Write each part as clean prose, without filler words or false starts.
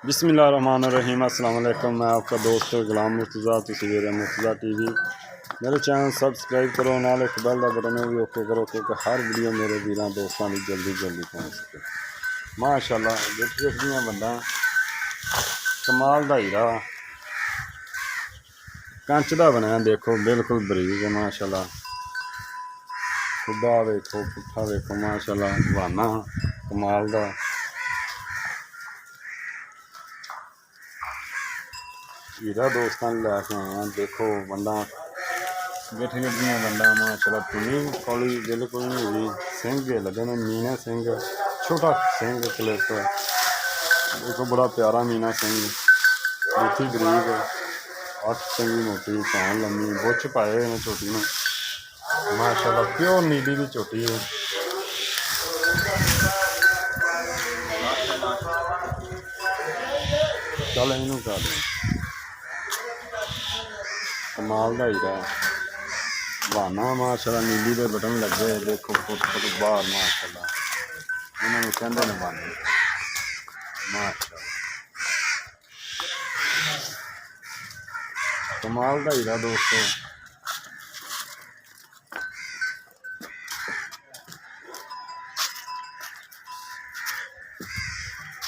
बिस्मिल्लाहिर्रहमानिर्रहीम अस्सलाम वालेकुम। मैं आपका दोस्त गुलाम मुर्तज़ा, तस्वीर मुर्तज़ा टीवी। मेरे चैनल सब्सक्राइब करो, नाल एक बेल का बटन भी ओके करो क्योंकि हर वीडियो मेरे वीर दोस्तों की जल्दी जल्दी पहुँच सके। माशाअल्लाह देखिए बंदा कमाल का हीरा कंच का बनया, देखो बिल्कुल बरीक है माशाअल्लाह। खुदा वेखो पुट्ठा वेखो माशाअल्लाह, बहाना कमाल का। हीरा दोस्तों लैके आए हैं, देखो बंदा गिठ गिठियाँ बंदा माशाअल्लाह, तुनी कौली बिल्कुल नहीं हुई, सिंह लगे ने मीना सिंह, छोटा सिंह क्लिप देखो, बड़ा प्यारा मीना सिंह, बूथी बरीक, अख चंगी मोटी, पान लम्मी, बुच पाए हुए हैं छोटी में माशाअल्लाह, प्योर नीली की छोटी है। चल इनू कर कमाल का हीरा बहाना माशाअल्लाह, नीली के बटन लगे, देखो फुट फुट बाहर माशाअल्लाह, इन्होंने कहते हैं बहाने माशाअल्लाह, कमाल का हीरा दोस्तों।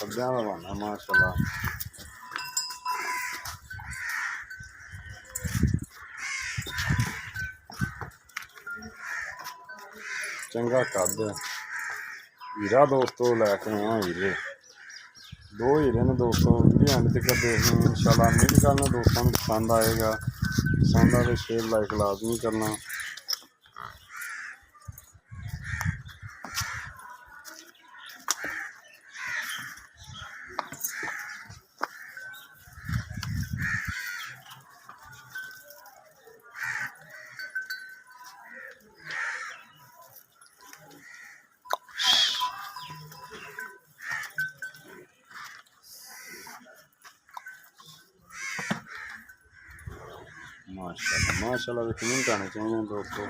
पग्गा का बहाना माशाअल्लाह, चंगा कद हीरा दोस्तों लैके आए हैं। हीरे दो हीरे ने दोस्तों, वीडियो एंड तक देखना इंशाल्लाह। उम्मीद करना दोस्तों को पसंद आएगा, पसंद आए शेयर लाइक लाजमी करना। माशाअल्लाह माशाअल्लाह कमेंट आने चाहिए दोस्तों।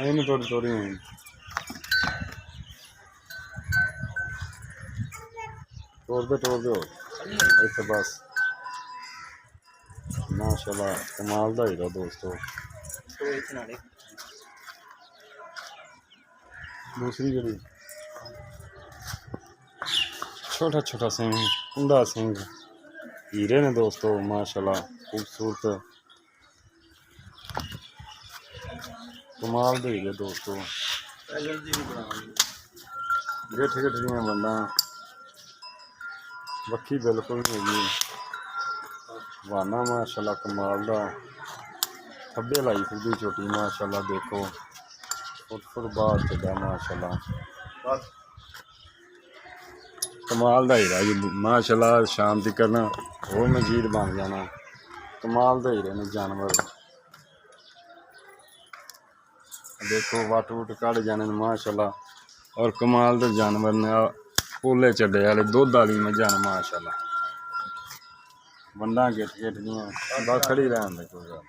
थोड़ी थोड़ी तोड़ दो इतने बस माशाअल्लाह, कमाल का हीरा दोस्तों। दूसरी जड़ी छोटा छोटा सिंह, कुंडा सिंह, हीरे ने दोस्तों माशाअल्लाह, खूबसूरत कमाल के हीरे दोस्तों। गिठ गिठियाँ बंदा बखी बिल्कुल नहीं होगी, बहाना माशाअल्लाह कमाल का, खब्बे लाई फिरदी छोटी माशाअल्लाह, देखो फुट फुट बाहर चढ़ा माशाअल्लाह, कमाल का हीरा जी माशाअल्लाह। शाम तक करना वो मजीद बन जाना, कमाल के हीरे ने जानवर, देखो वट वुट कट जाने माशाअल्लाह, और कमाल के जानवर ने पोले चढ़े वाले दुध वाली मझा ने माशाअल्लाह, वंडा गिठ गिठ दियाँ बस खड़ी रहन दे कोई गल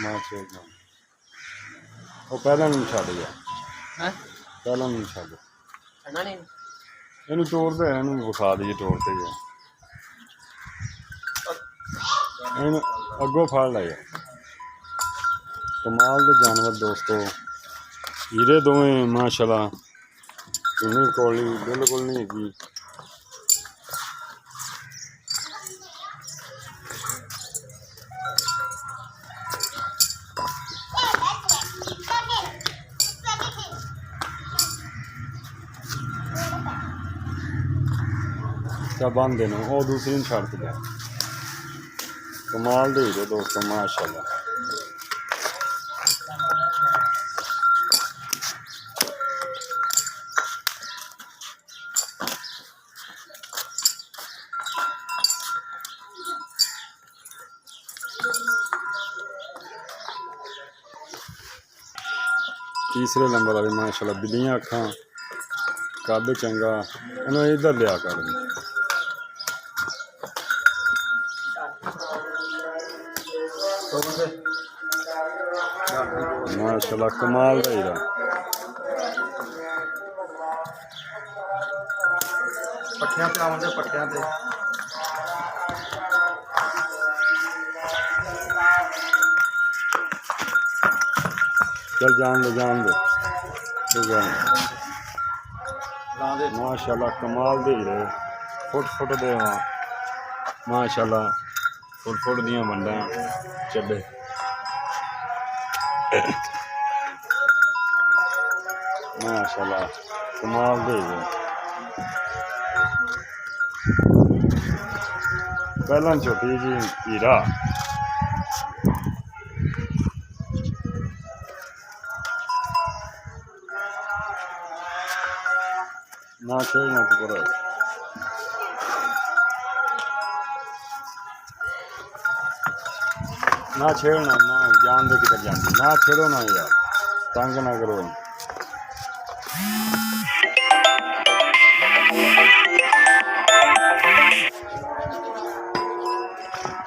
माशाअल्लाह। वो पहला नहीं छड़ गया, पहला नहीं छड़ इन तोड़ दे, इन विखा दी तोड़ते ही इन अगों फड़ लाए। कमाल के जानवर दोस्तों, हीरे दोवें माशाअल्लाह, चुनी कौली बिल्कुल नहीं हैगी। क्या बन देना वो दूसरी छड़ दिया, कमाल दे हीरे दोस्तों माशाअल्लाह। तीसरे नंबर वाली माशाल्लाह बिल्लियां अखा कद चंगा इन्होंने इधर लिया कर माशाल्लाह कमाल का हीरा पट्ठियां पे आउंदे पट्ठियां ते चल जान दे तो जान ला दे माशाल्लाह कमाल दे हीरे फुट दे हाँ माशाल्लाह फुट दियां वंडां चड्डे माशाल्लाह कमाल दे हीरे पहला छोटी जी हीरा ना खेलना तो करो ना छेड़ना ना जान दे किधर जाती ना छेड़ो ना यार तंग ना करो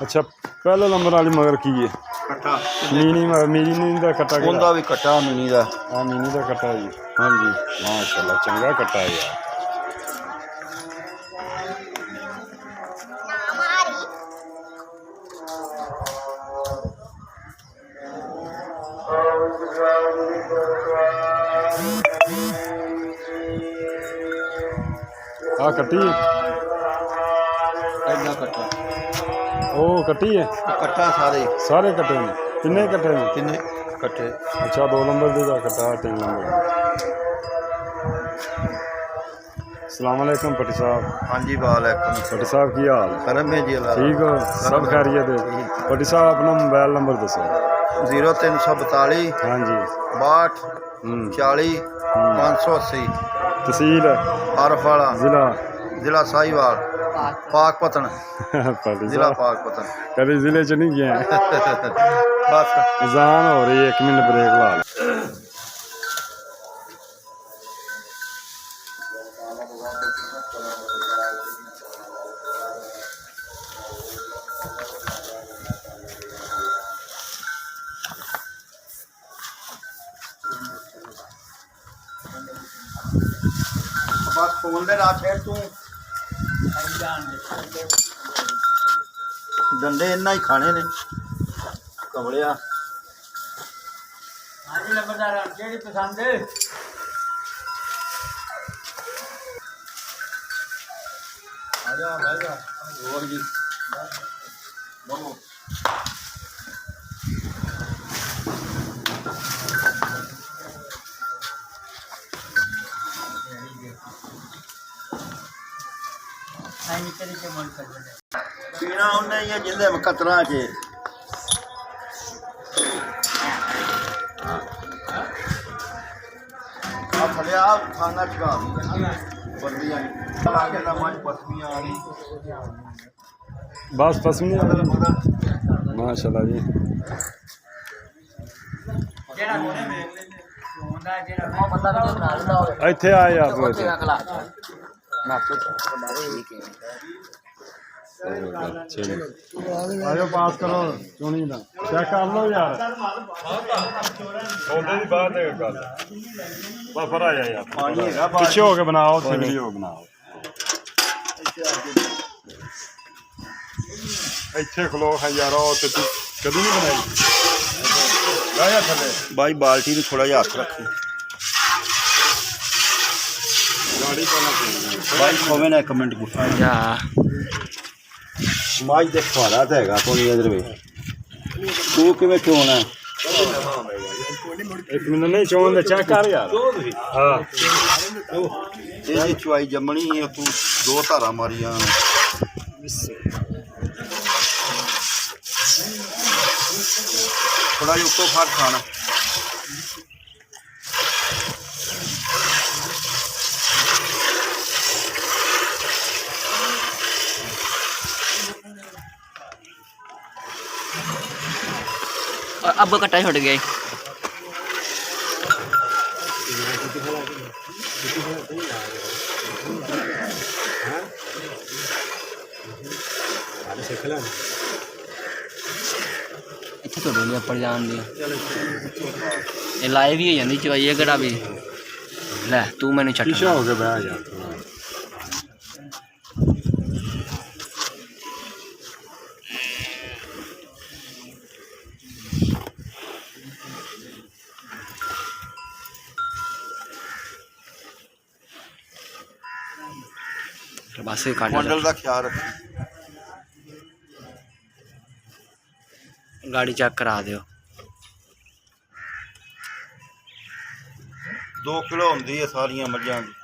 अच्छा पहले नंबर वाली मगर की है कट्टा मीनी दा कट्टा उनदा भी कट्टा मिनी दा हाँ मीनी दा कट्टा जी हाँ जी माशाल्लाह चंगा कट्टा है यार हाँ कट्टी ऐडा कट्टा ओ कट्टी है कट्टा सारे कट्टे ने किन्ने कट्टे ने किन्ने कट्टे अच्छा 2 नंबर दा कट्टा 3 नंबर अस्सलाम वालेकुम पट्टी साहब हाँ जी वालेकुम पट्टी साहब की हाल करम है जी अल्लाह ठीक हो सब खैरियत है पट्टी साहब अपना मोबाइल नंबर दसो 0342 हाँ जी 62 40 580 तहसील आरफवाड़ा जिला जिला साहिवाल पाकपतन पट्टी जिला साहब पाकपतन कभी जिले च नहीं गए बस अजान हो रही है 1 मिनट ब्रेक ला लो। बस फोन दे ला छेड़ तू डंडे इन्ना ही खाने ने कमलिया हाँ जी नंबरदार केड़ी पसंद है आजा भाईजा और जी बोलो हाँ जी तेरी के मन कर दे पीना उन्हें ये जिंदे में कतरा चे आप थले आप खाना चुका बंदी आई आगे ना मन पसमियां आ रही बस पसंद माशाल्लाह जी जेड़ा होंदा जेड़ा वो बंदा वीडियो बना लेंदा होवे ਇੱਥੇ ਆਏ आप आयो पास करो चुनी ना चेक कर लो यार ਉਹਦੇ ਦੀ ਬਾਤ ਹੈ ਗੱਲ ਬਸ ਫਰ ਆਇਆ ਯਾਰ पानी है ਪਿੱਛੇ ਹੋ ਕੇ ਬਣਾਓ ਤੇ ਵੀਡੀਓ ਬਣਾਓ ਇੱਥੇ ਖਲੋ ਹੈ ਯਾਰ ਉਹ ਤੇ ਤੂੰ ਕਦੀ ਨਹੀਂ ਬਣਾਈ ਲਾਇਆ ਥੱਲੇ भाई बाल्टी में थोड़ा जिहा हथ रखी ਗਾੜੀ ਪਹਿਲਾਂ भाई खोवे ना एक मिनट गुस्सा माज दे खवारा तो हैगा कोई इधर वे तू किवें चोना ਇੱਕ ਮਿੰਟ ਨਹੀਂ ਚੋਣ ਦੇ ਚੈੱਕ ਕਰ ਯਾਰ ਹਾਂ ਇਹਦੀ ਚੁਆਈ ਜੰਮਣੀ ਹੈ ਤੂੰ ਦੋ ਧਾਰਾਂ ਮਾਰੀਆਂ ਥੋੜਾ ਜਿਹਾ ਉੱਤੋਂ ਫੜ ਖਾਣਾ अब कट्टा छुट गया ਸਿੱਖ ਲੈ ਇੱਥੇ ਤੋਂ ਡੋਲੀ ਉੱਪਰ ਜਾਣ ਦੀ ਇਹ ਲਾਈਵ ਹੀ ਹੋ ਜਾਂਦੀ ਚਵਾਈ ਇਹ ਕਿਹੜਾ ਵੀ ਲੈ ਤੂੰ ਮੈਨੂੰ ਛੱਡ ਸ਼ੀਸ਼ਾ ਹੋ ਗਿਆ ਬਹਿ ਯਾਰ बस काट मंडल का ख्याल रखी गाड़ी चेक करा दियो 2 किलो होंगी है सारिया मझां की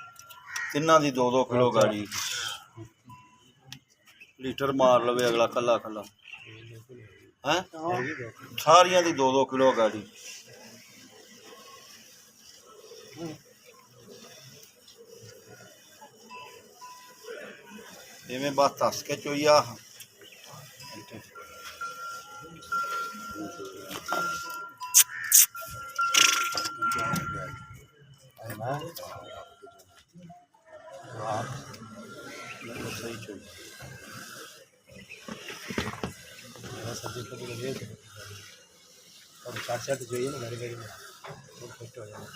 तिना की 2-2 किलो गाड़ी लीटर मार लवे अगला कला कला है सारिया की 2-2 किलो गाड़ी इवें बस दस के चोई आ सही चोई चार चाहिए ना गाड़ी गाड़ी में फिट हो जाए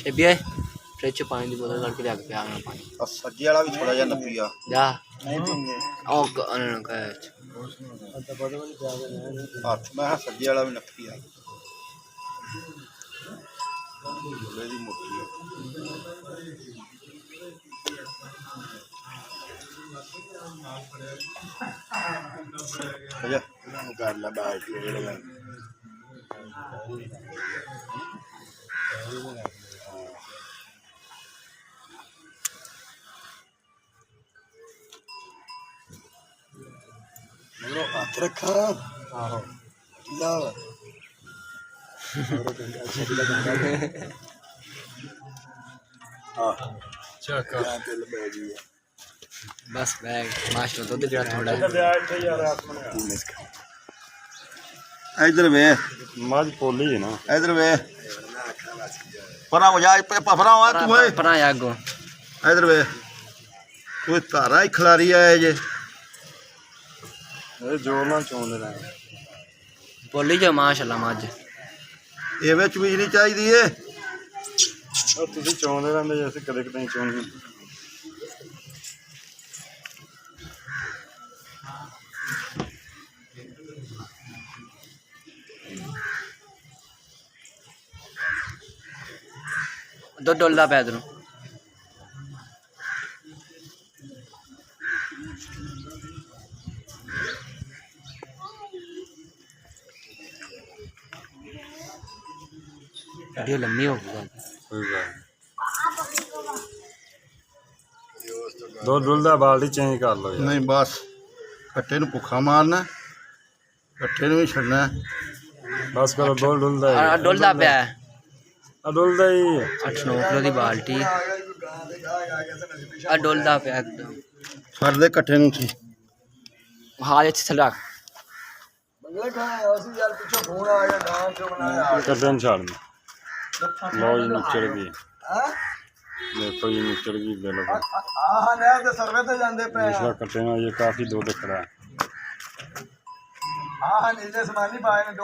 शेबी है फ्रिज च पानी की बोतल करके लिया पिया पानी और सज्जे वाला भी थोड़ा जा नपी आ जा हाथ में सज्जे वाला भी नपी आ मोटी कर ला बैठ हाथ रखा बस बैग मास्टर दूध जरा थोड़ा इधर वे मज पोली है ना इधर वे परा हो जा पफरा हुआ तू है परा आगो इधर वे तू तारा ही खिलारी आया जे जोर ना चोन रहे बोली जो माशाल्लाह मज ये में चीज नहीं चाहिए तुझे चोंदे रहंदे जैसे कदे कदे चोन दूध डोलदा पे इधरों वीडियो लंबी हो गई दो डुलदा बाल्टी चेंज कर लो यार नहीं बस कट्टे नु भुखा मारना कट्टे नु ही छड़ना बस करो दो डुलदा डोलदा पे डुलदा ही 8-9 किलो की बाल्टी डोलदा पे एकदम छड़ दे कट्टे नु थी हाथ अच्छे से रख कदम छाड़ लो जी निचड़ गई देखो ये निचड़ गई बिल्कुल दूसरा कट्टे ना ये काफी दूध खड़ा है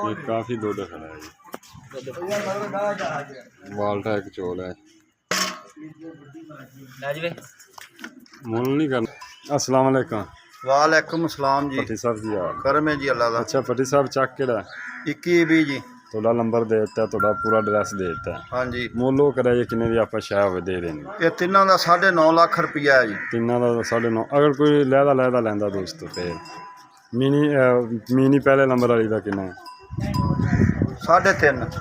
ये काफी दूध खड़ा है बाल्टा एक चोल है मुल नहीं करना अस्सलाम वालेकुम वालेकुम सलाम जी पट्टी साहब जी यार करम है जी अल्लाह दा अच्छा पट्टी साहब चक केड़ा 21 जी थोड़ा नंबर दे दिता थोड़ा पूरा एड्रेस दे दिता हाँ जी मुल वो कराइए किन्ने दी आपा शाह होवे दे देंगे ये तिना का 9.5 लाख रुपया है जी तिना का 9.5 अगर कोई लहदा लैंदा दोस्त फिर मिनी पहले नंबर वाली का किन्ना 3.5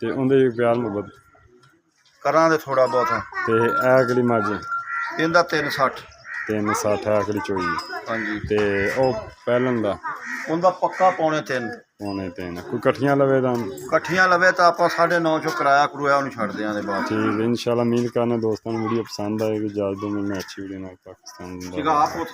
ते उंदे प्यार मुहब्बत करा दे थोड़ा बहुत ते ए केड़ी मज इनका 360 360 है केड़ी चोई हाँ जी ते ओ पहलन दा उनका पक्का 3.5 ਪੌਣੇ 3 ਕੋਈ ਇਕੱਠੀਆਂ ਲਵੇ ਤਾਂ ਇਕੱਠੀਆਂ ਲਵੇ ਤਾਂ ਆਪਾਂ 9.5 ਚੋਂ ਕਿਰਾਇਆ ਕਰੂਆ ਉਹਨੂੰ ਛੱਡ ਦਿਆਂਗੇ ਬਾਅਦ 'ਚ। ਠੀਕ ਹੈ, ਇਨਸ਼ਾਅੱਲਾ ਉਮੀਦ ਕਰਨਾ ਦੋਸਤਾਂ ਨੂੰ ਵੀਡੀਓ ਪਸੰਦ ਆਏਗੀ। ਜਲਦ ਤੋਂ ਮੈਂ ਅੱਛੀ ਵੀਡੀਓ ਨਾਲ ਪਾਕਿਸਤਾਨ ਠੀਕ ਆ ਆਪ